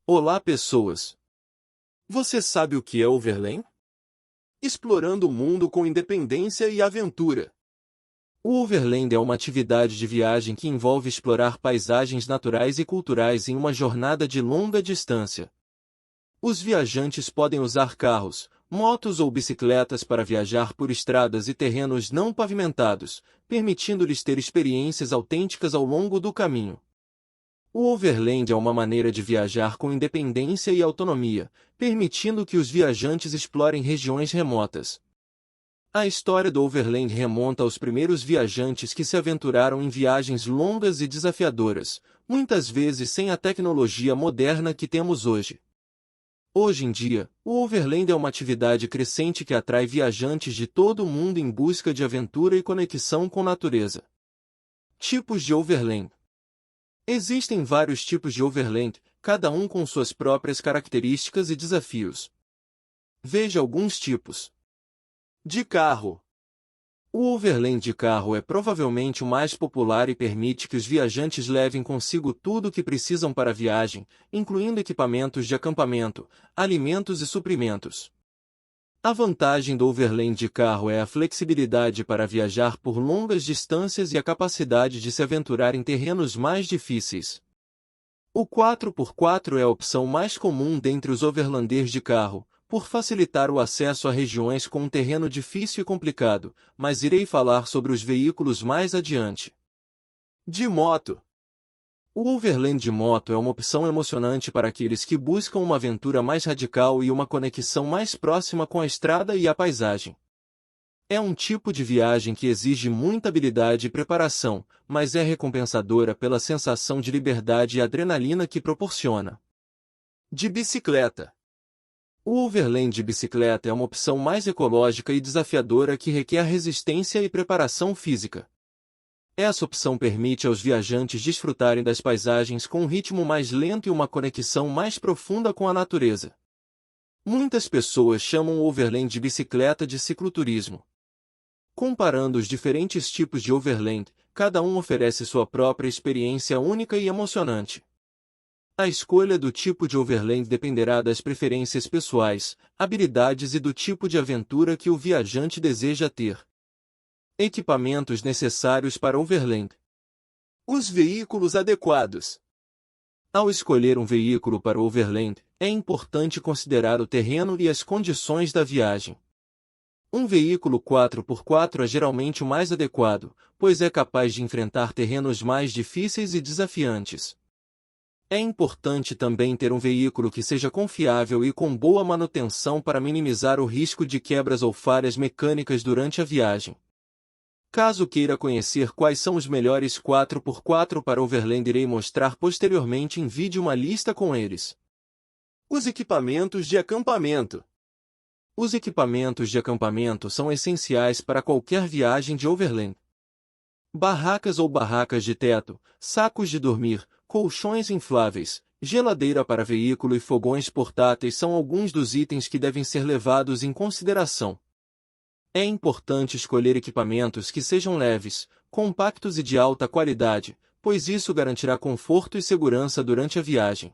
Olá, pessoas! Você sabe o que é overland? Explorando o mundo com independência e aventura. O overland é uma atividade de viagem que envolve explorar paisagens naturais e culturais em uma jornada de longa distância. Os viajantes podem usar carros, motos ou bicicletas para viajar por estradas e terrenos não pavimentados, permitindo-lhes ter experiências autênticas ao longo do caminho. O overland é uma maneira de viajar com independência e autonomia, permitindo que os viajantes explorem regiões remotas. A história do overland remonta aos primeiros viajantes que se aventuraram em viagens longas e desafiadoras, muitas vezes sem a tecnologia moderna que temos hoje. Hoje em dia, o overland é uma atividade crescente que atrai viajantes de todo o mundo em busca de aventura e conexão com a natureza. Tipos de overland. Existem vários tipos de overland, cada um com suas próprias características e desafios. Veja alguns tipos. De carro. O overland de carro é provavelmente o mais popular e permite que os viajantes levem consigo tudo o que precisam para a viagem, incluindo equipamentos de acampamento, alimentos e suprimentos. A vantagem do overland de carro é a flexibilidade para viajar por longas distâncias e a capacidade de se aventurar em terrenos mais difíceis. O 4x4 é a opção mais comum dentre os overlanders de carro, por facilitar o acesso a regiões com um terreno difícil e complicado, mas irei falar sobre os veículos mais adiante. De moto. O overland de moto é uma opção emocionante para aqueles que buscam uma aventura mais radical e uma conexão mais próxima com a estrada e a paisagem. É um tipo de viagem que exige muita habilidade e preparação, mas é recompensadora pela sensação de liberdade e adrenalina que proporciona. De bicicleta. O overland de bicicleta é uma opção mais ecológica e desafiadora que requer resistência e preparação física. Essa opção permite aos viajantes desfrutarem das paisagens com um ritmo mais lento e uma conexão mais profunda com a natureza. Muitas pessoas chamam o overland de bicicleta de cicloturismo. Comparando os diferentes tipos de overland, cada um oferece sua própria experiência única e emocionante. A escolha do tipo de overland dependerá das preferências pessoais, habilidades e do tipo de aventura que o viajante deseja ter. Equipamentos necessários para overland. Os veículos adequados. Ao escolher um veículo para overland, é importante considerar o terreno e as condições da viagem. Um veículo 4x4 é geralmente o mais adequado, pois é capaz de enfrentar terrenos mais difíceis e desafiantes. É importante também ter um veículo que seja confiável e com boa manutenção para minimizar o risco de quebras ou falhas mecânicas durante a viagem. Caso queira conhecer quais são os melhores 4x4 para overland, irei mostrar posteriormente em vídeo uma lista com eles. Os equipamentos de acampamento. Os equipamentos de acampamento são essenciais para qualquer viagem de overland. Barracas ou barracas de teto, sacos de dormir, colchões infláveis, geladeira para veículo e fogões portáteis são alguns dos itens que devem ser levados em consideração. É importante escolher equipamentos que sejam leves, compactos e de alta qualidade, pois isso garantirá conforto e segurança durante a viagem.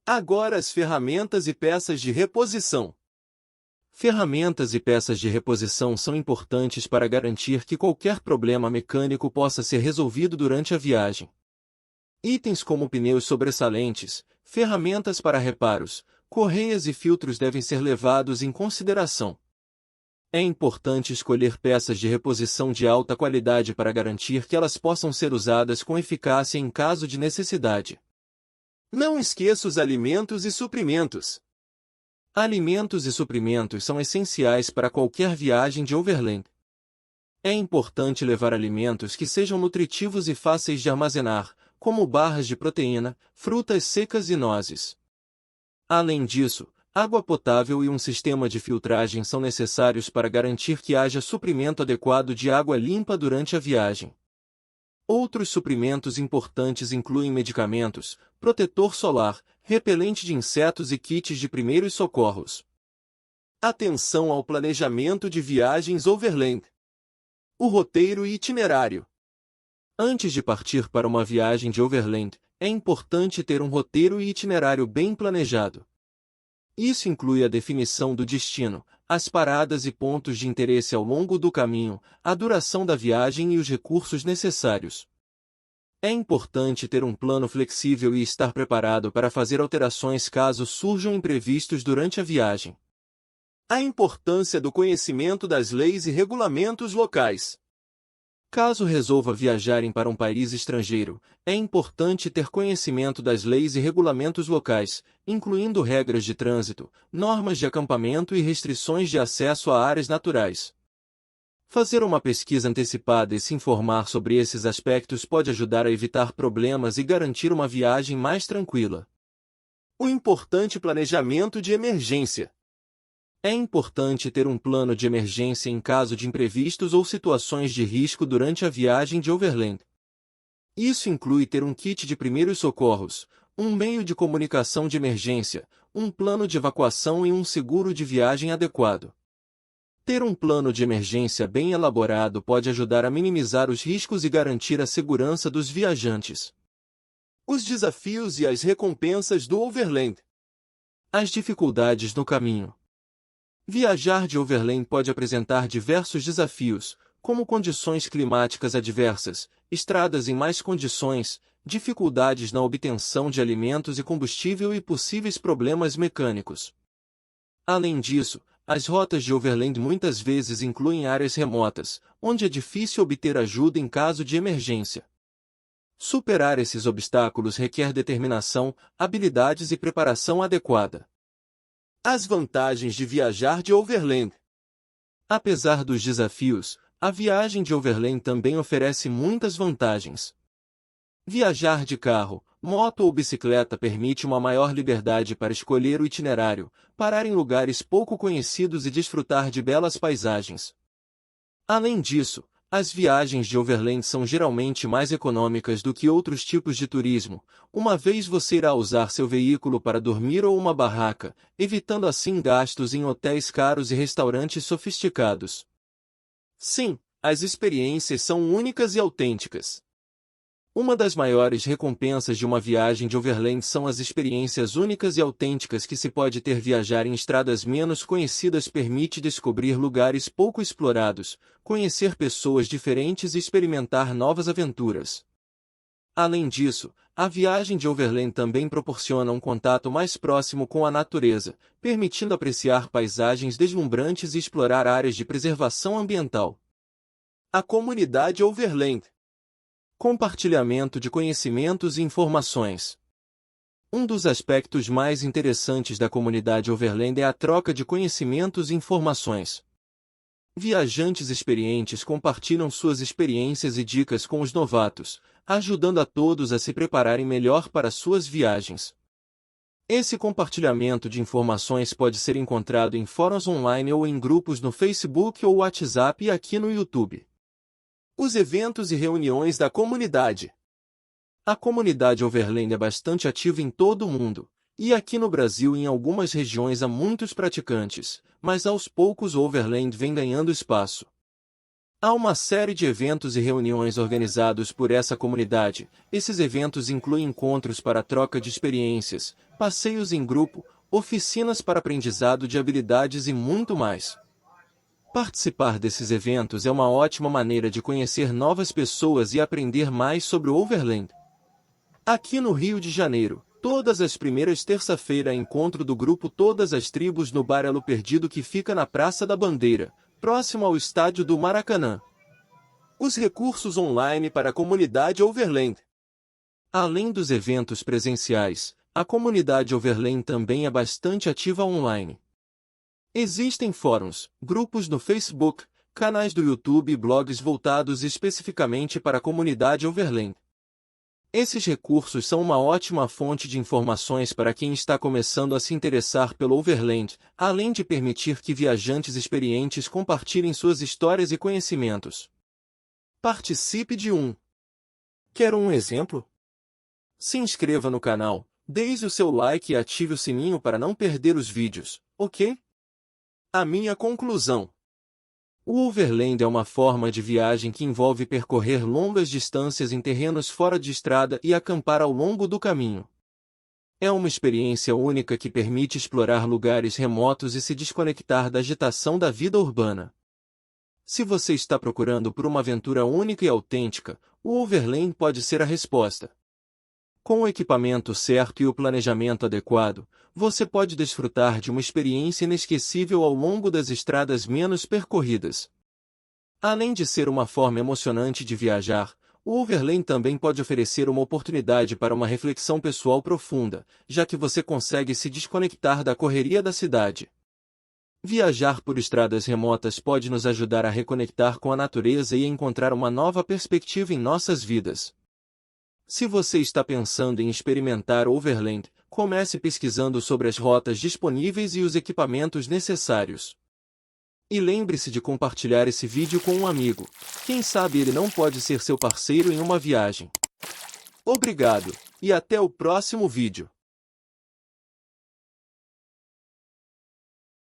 Agora as ferramentas e peças de reposição. Ferramentas e peças de reposição são importantes para garantir que qualquer problema mecânico possa ser resolvido durante a viagem. Itens como pneus sobressalentes, ferramentas para reparos, correias e filtros devem ser levados em consideração. É importante escolher peças de reposição de alta qualidade para garantir que elas possam ser usadas com eficácia em caso de necessidade. Não esqueça os alimentos e suprimentos. Alimentos e suprimentos são essenciais para qualquer viagem de overland. É importante levar alimentos que sejam nutritivos e fáceis de armazenar, como barras de proteína, frutas secas e nozes. Além disso, água potável e um sistema de filtragem são necessários para garantir que haja suprimento adequado de água limpa durante a viagem. Outros suprimentos importantes incluem medicamentos, protetor solar, repelente de insetos e kits de primeiros socorros. Atenção ao planejamento de viagens overland. O roteiro e itinerário. Antes de partir para uma viagem de overland, é importante ter um roteiro e itinerário bem planejado. Isso inclui a definição do destino, as paradas e pontos de interesse ao longo do caminho, a duração da viagem e os recursos necessários. É importante ter um plano flexível e estar preparado para fazer alterações caso surjam imprevistos durante a viagem. A importância do conhecimento das leis e regulamentos locais. Caso resolva viajarem para um país estrangeiro, é importante ter conhecimento das leis e regulamentos locais, incluindo regras de trânsito, normas de acampamento e restrições de acesso a áreas naturais. Fazer uma pesquisa antecipada e se informar sobre esses aspectos pode ajudar a evitar problemas e garantir uma viagem mais tranquila. O importante planejamento de emergência. É importante ter um plano de emergência em caso de imprevistos ou situações de risco durante a viagem de overland. Isso inclui ter um kit de primeiros socorros, um meio de comunicação de emergência, um plano de evacuação e um seguro de viagem adequado. Ter um plano de emergência bem elaborado pode ajudar a minimizar os riscos e garantir a segurança dos viajantes. Os desafios e as recompensas do overland. As dificuldades no caminho. Viajar de overland pode apresentar diversos desafios, como condições climáticas adversas, estradas em más condições, dificuldades na obtenção de alimentos e combustível e possíveis problemas mecânicos. Além disso, as rotas de overland muitas vezes incluem áreas remotas, onde é difícil obter ajuda em caso de emergência. Superar esses obstáculos requer determinação, habilidades e preparação adequada. As vantagens de viajar de overland. Apesar dos desafios, a viagem de overland também oferece muitas vantagens. Viajar de carro, moto ou bicicleta permite uma maior liberdade para escolher o itinerário, parar em lugares pouco conhecidos e desfrutar de belas paisagens. Além disso, as viagens de overland são geralmente mais econômicas do que outros tipos de turismo, uma vez você irá usar seu veículo para dormir ou uma barraca, evitando assim gastos em hotéis caros e restaurantes sofisticados. Sim, as experiências são únicas e autênticas. Uma das maiores recompensas de uma viagem de overland são as experiências únicas e autênticas que se pode ter. Viajar em estradas menos conhecidas permite descobrir lugares pouco explorados, conhecer pessoas diferentes e experimentar novas aventuras. Além disso, a viagem de overland também proporciona um contato mais próximo com a natureza, permitindo apreciar paisagens deslumbrantes e explorar áreas de preservação ambiental. A comunidade overland. Compartilhamento de conhecimentos e informações. Um dos aspectos mais interessantes da comunidade overland é a troca de conhecimentos e informações. Viajantes experientes compartilham suas experiências e dicas com os novatos, ajudando a todos a se prepararem melhor para suas viagens. Esse compartilhamento de informações pode ser encontrado em fóruns online ou em grupos no Facebook ou WhatsApp e aqui no YouTube. Os eventos e reuniões da comunidade. A comunidade overland é bastante ativa em todo o mundo, e aqui no Brasil e em algumas regiões há muitos praticantes, mas aos poucos o overland vem ganhando espaço. Há uma série de eventos e reuniões organizados por essa comunidade. Esses eventos incluem encontros para troca de experiências, passeios em grupo, oficinas para aprendizado de habilidades e muito mais. Participar desses eventos é uma ótima maneira de conhecer novas pessoas e aprender mais sobre o overland. Aqui no Rio de Janeiro, todas as primeiras terça-feira encontro do grupo Todas as Tribos no Bar Elo Perdido, que fica na Praça da Bandeira, próximo ao estádio do Maracanã. Os recursos online para a comunidade overland. Além dos eventos presenciais, a comunidade overland também é bastante ativa online. Existem fóruns, grupos no Facebook, canais do YouTube e blogs voltados especificamente para a comunidade overland. Esses recursos são uma ótima fonte de informações para quem está começando a se interessar pelo overland, além de permitir que viajantes experientes compartilhem suas histórias e conhecimentos. Participe de um. Quer um exemplo? Se inscreva no canal, deixe o seu like e ative o sininho para não perder os vídeos, ok? A minha conclusão. O Overland é uma forma de viagem que envolve percorrer longas distâncias em terrenos fora de estrada e acampar ao longo do caminho. É uma experiência única que permite explorar lugares remotos e se desconectar da agitação da vida urbana. Se você está procurando por uma aventura única e autêntica, o Overland pode ser a resposta. Com o equipamento certo e o planejamento adequado, você pode desfrutar de uma experiência inesquecível ao longo das estradas menos percorridas. Além de ser uma forma emocionante de viajar, o Overland também pode oferecer uma oportunidade para uma reflexão pessoal profunda, já que você consegue se desconectar da correria da cidade. Viajar por estradas remotas pode nos ajudar a reconectar com a natureza e a encontrar uma nova perspectiva em nossas vidas. Se você está pensando em experimentar Overland, comece pesquisando sobre as rotas disponíveis e os equipamentos necessários. E lembre-se de compartilhar esse vídeo com um amigo. Quem sabe ele não pode ser seu parceiro em uma viagem. Obrigado, e até o próximo vídeo.